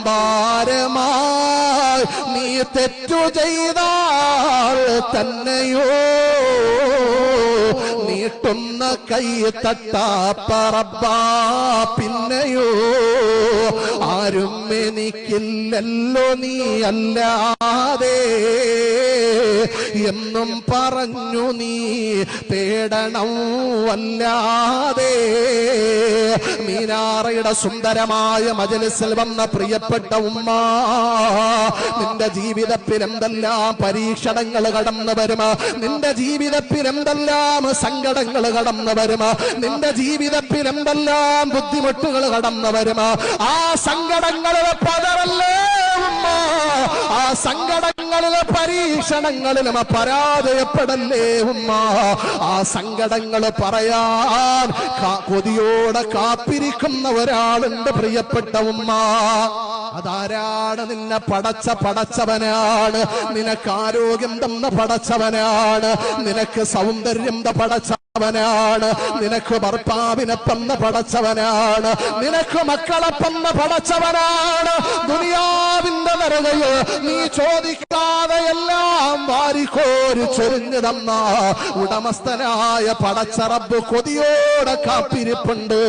ഭാരമായി നീ തെറ്റു ചെയ്താൽ തന്നെയോ നീട്ടുന്ന കൈ തട്ടാപ്പറബ്ബാ പിന്നെയോ ആരും എനിക്കില്ലല്ലോ നീ അല്ലാതെ എന്നും പറഞ്ഞു നീ പേടണം വല്ലാതെ. മീനാറയുടെ സുന്ദരമായ മജ്‌ലിസിൽ വന്ന പ്രിയപ്പെട്ട ഉമ്മ, നിന്റെ ജീവിതത്തിൽ എന്തെല്ലാം പരീക്ഷണങ്ങൾ കടന്നു വരും, നിന്റെ ജീവിതത്തിൽ എന്തെല്ലാം സങ്കടങ്ങൾ കടന്നു വരും, നിന്റെ ജീവിതത്തിൽ എന്തെല്ലാം ബുദ്ധിമുട്ടുകൾ കടന്നു വരും. ആ സങ്കടങ്ങളിലെ പതറല്ലേ ഉമ്മ, ആ സങ്കടങ്ങളിലെ പരീക്ഷണങ്ങളിലും പരാജയപ്പെടല്ലേ ഉമ്മ. ആ സങ്കടങ്ങൾ പറയാൻ കൊതിയോടെ കാത്തിരിക്കുന്ന ഒരാളുണ്ട് പ്രിയപ്പെട്ട ഉമ്മ. അതാരാണ്? നിന്നെ പടച്ചവനാണ്. നിനക്ക് ആരോഗ്യം തന്ന പടച്ചവനാണ്. നിനക്ക് സൗന്ദര്യം പടച്ചവനാണ്. നിനക്ക് ഭർത്താവിനെ തന്ന പടച്ചവനാണ്. നിനക്ക് മക്കളെ തന്ന പടച്ചവനാണ്. ദുനിയാവിന്റെ നിറകയോ നീ ചോദിക്കാതെ എല്ലാം വാരിക്കോരി ചൊരിഞ്ഞു തന്ന ഉടമസ്ഥനായ പടച്ച റബ്ബ് കൊതിയോടെ കാത്തിരിപ്പുണ്ട്.